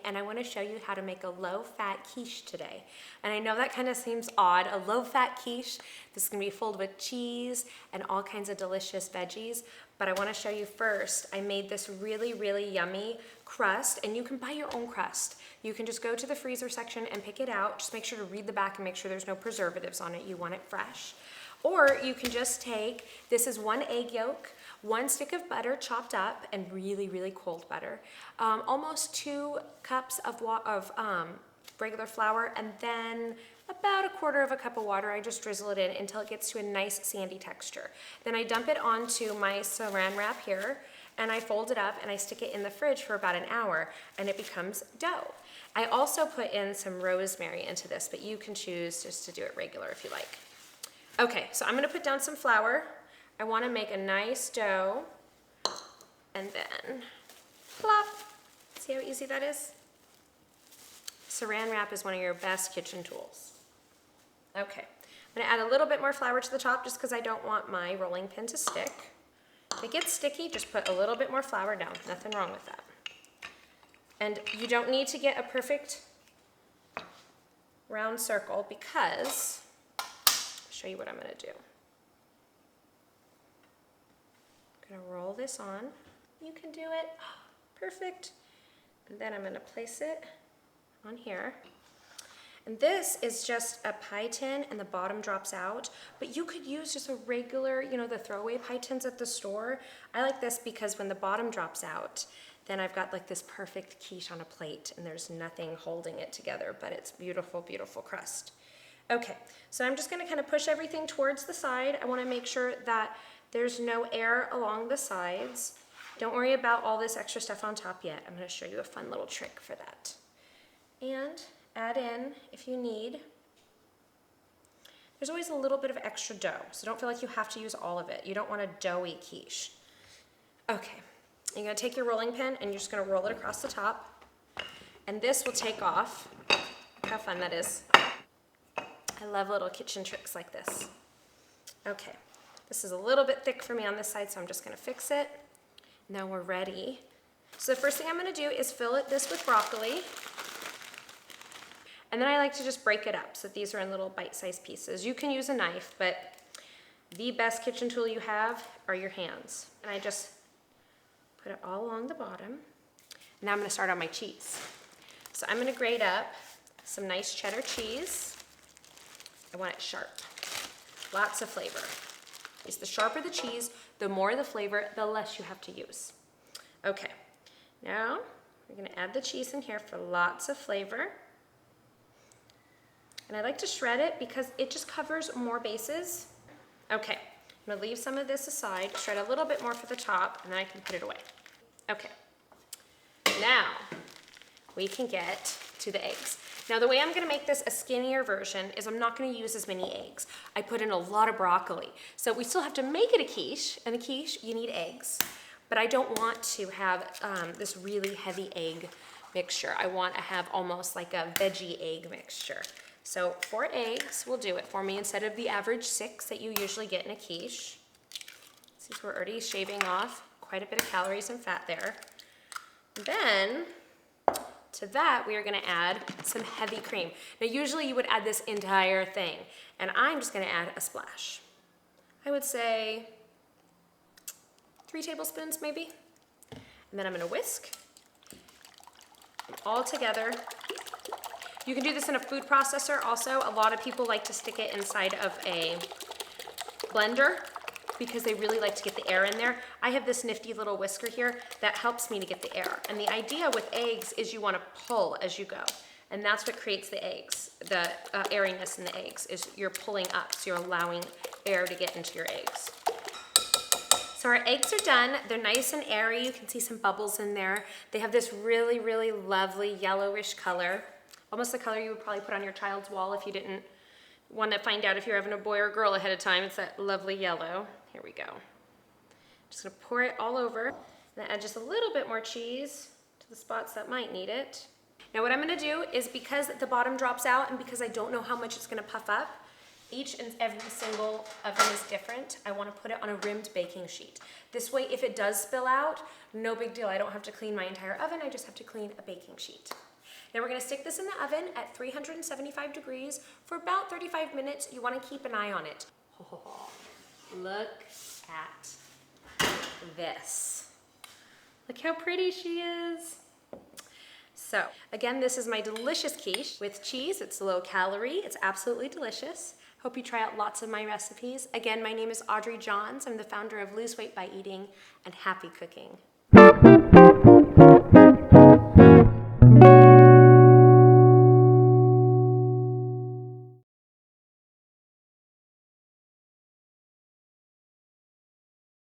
and I want to show you how to make a low-fat quiche today. And I know that kind of seems odd, a low-fat quiche. This is going to be filled with cheese and all kinds of delicious veggies, but I want to show you first, I made this really, really yummy crust, and you can buy your own crust. You can just go to the freezer section and pick it out. Just make sure to read the back and make sure there's no preservatives on it. You want it fresh. Or you can just take, this is 1 egg yolk, 1 stick of butter chopped up, and really, really cold butter, almost 2 cups of regular flour, and then about 1/4 cup of water. I just drizzle it in until it gets to a nice sandy texture. Then I dump it onto my saran wrap here, and I fold it up and I stick it in the fridge for about an hour, and it becomes dough. I also put in some rosemary into this, but you can choose just to do it regular if you like. Okay, so I'm gonna put down some flour. I wanna make a nice dough, and then plop. See how easy that is? Saran wrap is one of your best kitchen tools. Okay, I'm gonna add a little bit more flour to the top just because I don't want my rolling pin to stick. If it gets sticky, just put a little bit more flour down. Nothing wrong with that. And you don't need to get a perfect round circle because show you what I'm gonna do. I'm gonna roll this on. You can do it. Perfect. And then I'm gonna place it on here. And this is just a pie tin and the bottom drops out, but you could use just a regular, you know, the throwaway pie tins at the store. I like this because when the bottom drops out, then I've got like this perfect quiche on a plate and there's nothing holding it together, but it's beautiful, beautiful crust. Okay, so I'm just gonna kind of push everything towards the side. I wanna make sure that there's no air along the sides. Don't worry about all this extra stuff on top yet. I'm gonna show you a fun little trick for that. And add in, if you need, there's always a little bit of extra dough, so don't feel like you have to use all of it. You don't want a doughy quiche. Okay, you're gonna take your rolling pin and you're just gonna roll it across the top, and this will take off. Look how fun that is. I love little kitchen tricks like this. Okay, this is a little bit thick for me on this side, so I'm just gonna fix it. Now we're ready. So the first thing I'm gonna do is fill this with broccoli. And then I like to just break it up so that these are in little bite-sized pieces. You can use a knife, but the best kitchen tool you have are your hands. And I just put it all along the bottom. Now I'm gonna start on my cheese. So I'm gonna grate up some nice cheddar cheese. I want it sharp, lots of flavor. It's the sharper the cheese, the more the flavor, the less you have to use. Okay, now we're gonna add the cheese in here for lots of flavor. And I like to shred it because it just covers more bases. Okay, I'm gonna leave some of this aside, shred a little bit more for the top, and then I can put it away. Okay, now we can get to the eggs. Now the way I'm gonna make this a skinnier version is I'm not gonna use as many eggs. I put in a lot of broccoli. So we still have to make it a quiche, and a quiche, you need eggs. But I don't want to have this really heavy egg mixture. I want to have almost like a veggie egg mixture. So 4 eggs will do it for me instead of the average 6 that you usually get in a quiche. Since we're already shaving off quite a bit of calories and fat there. Then, to that, we are gonna add some heavy cream. Now, usually you would add this entire thing, and I'm just gonna add a splash. I would say 3 tablespoons, maybe. And then I'm gonna whisk all together. You can do this in a food processor also. A lot of people like to stick it inside of a blender because they really like to get the air in there. I have this nifty little whisker here that helps me to get the air. And the idea with eggs is you want to pull as you go. And that's what creates the eggs, the airiness in the eggs, is you're pulling up, so you're allowing air to get into your eggs. So our eggs are done. They're nice and airy. You can see some bubbles in there. They have this really, really lovely yellowish color. Almost the color you would probably put on your child's wall if you didn't want to find out if you're having a boy or a girl ahead of time. It's that lovely yellow. Here we go. Just gonna pour it all over. And then add just a little bit more cheese to the spots that might need it. Now what I'm gonna do is, because the bottom drops out and because I don't know how much it's gonna puff up, each and every single oven is different. I wanna put it on a rimmed baking sheet. This way, if it does spill out, no big deal. I don't have to clean my entire oven, I just have to clean a baking sheet. Then we're gonna stick this in the oven at 375 degrees for about 35 minutes. You wanna keep an eye on it. Oh, look at this. Look how pretty she is. So again, this is my delicious quiche with cheese. It's low calorie, it's absolutely delicious. Hope you try out lots of my recipes. Again, my name is Audrey Johns. I'm the founder of Lose Weight by Eating and Happy Cooking.